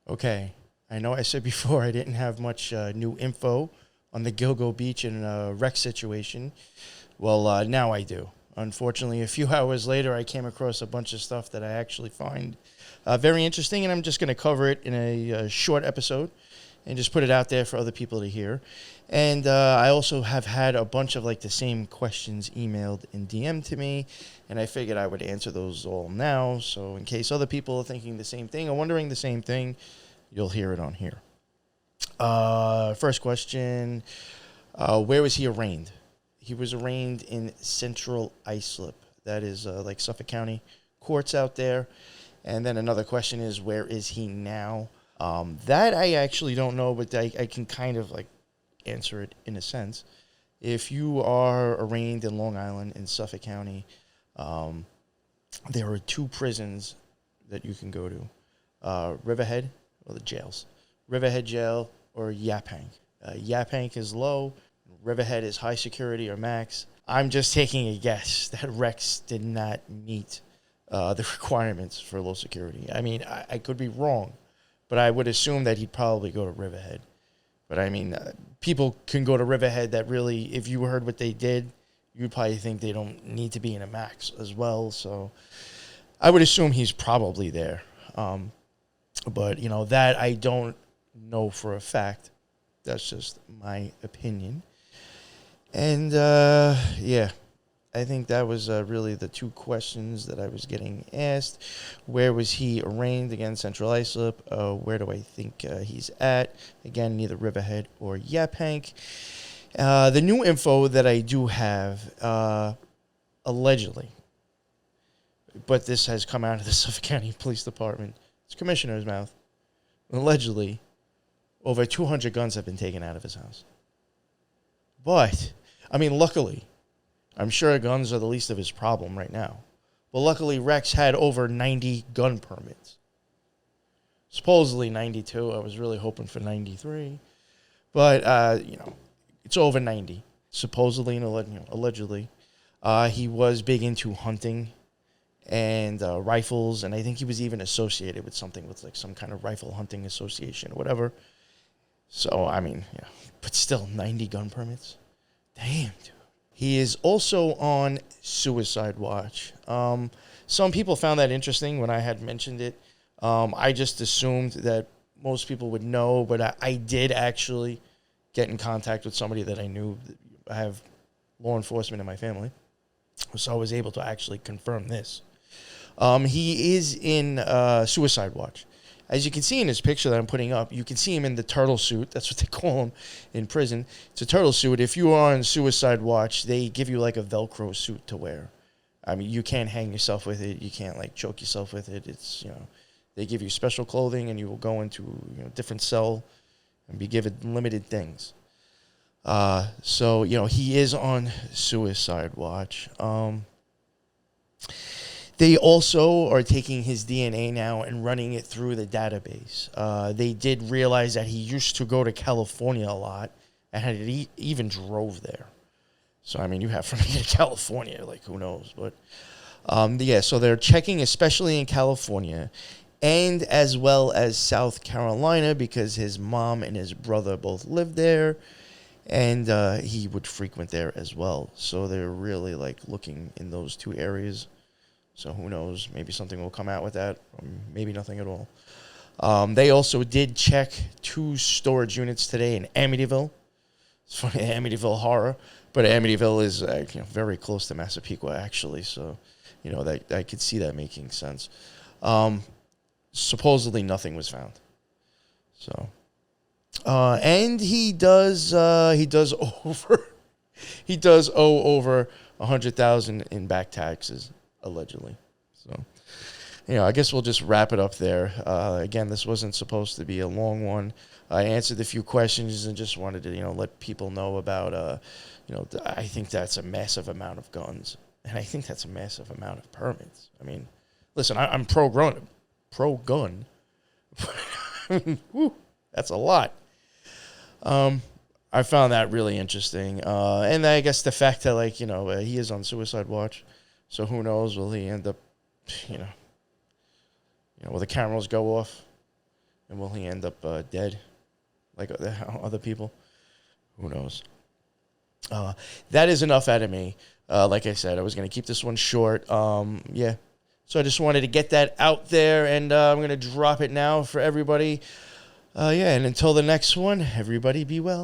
Okay, I know I said before I didn't have much new info on the Gilgo Beach and wreck situation. Well, now I do. Unfortunately, a few hours later, I came across a bunch of stuff that I actually find very interesting, and I'm just going to cover it in a short episode and just put it out there for other people to hear. And I also have had a bunch of like the same questions emailed and DM'd to me, and I figured I would answer those all now. So in case other people are thinking the same thing or wondering the same thing, you'll hear it on here. First question, where was he arraigned? He was arraigned in Central Islip. That is like Suffolk County courts out there. And then another question is, where is he now? That I actually don't know, but I can kind of like answer it in a sense. If you are arraigned in Long Island in Suffolk County, there are two prisons that you can go to. Riverhead, or the jails. Riverhead Jail or Yaphank. Yaphank is low. Riverhead is high security or max. I'm just taking a guess that Rex did not meet the requirements for low security. I mean, I could be wrong, but I would assume that he'd probably go to Riverhead. But I mean, people can go to Riverhead that really, if you heard what they did, you'd probably think they don't need to be in a max as well. So I would assume he's probably there. But, you know, that I don't know for a fact. That's just my opinion. And, yeah, I think that was really the two questions that I was getting asked. Where was he arraigned? Again, Central Islip. Where do I think he's at? Again, neither Riverhead or Yaphank. The new info that I do have, allegedly, but this has come out of the Suffolk County Police Department, it's commissioner's mouth. Allegedly, over 200 guns have been taken out of his house. But, I mean, luckily, I'm sure guns are the least of his problem right now. But luckily, Rex had over 90 gun permits. Supposedly 92. I was really hoping for 93. But, you know, it's over 90. Supposedly and allegedly. He was big into hunting and rifles, and I think he was even associated with something with like some kind of rifle hunting association or whatever. So, I mean, yeah, but still 90 gun permits. Damn, dude. He is also on suicide watch. Some people found that interesting when I had mentioned it. I just assumed that most people would know, but I did actually get in contact with somebody that I knew. I have law enforcement in my family, so I was able to actually confirm this. He is in suicide watch. As you can see in his picture that I'm putting up, you can see him in the turtle suit. That's what they call him in prison. It's a turtle suit. If you are on suicide watch, they give you like a Velcro suit to wear. I mean, you can't hang yourself with it. You can't like choke yourself with it. It's, you know, they give you special clothing and you will go into, you know, different cell and be given limited things. So, you know, he is on suicide watch. They also are taking his DNA now and running it through the database. They did realize that he used to go to California a lot and had even drove there. So, I mean, you have from here to California, like, who knows? But, yeah, so they're checking especially in California and as well as South Carolina because his mom and his brother both lived there, and he would frequent there as well. So they're really, like, looking in those two areas. So who knows? Maybe something will come out with that. Or maybe nothing at all. They also did check 2 storage units today in Amityville. It's funny, Amityville horror. But Amityville is you know, very close to Massapequa, actually. So, you know, that I could see that making sense. Supposedly nothing was found. So, and he does owe over $100,000 in back taxes. Allegedly. So, you know, I guess we'll just wrap it up there. Again, this wasn't supposed to be a long one. I answered a few questions and just wanted to, you know, let people know about, you know, I think that's a massive amount of guns. And I think that's a massive amount of permits. I mean, listen, I'm pro-gun. I mean, whew, that's a lot. I found that really interesting. And I guess the fact that, like, you know, he is on suicide watch. So who knows? Will he end up, you know, will the cameras go off? And will he end up dead like other people? Who knows? That is enough out of me. Like I said, I was going to keep this one short. Yeah. So I just wanted to get that out there, and I'm going to drop it now for everybody. Yeah, and until the next one, everybody be well.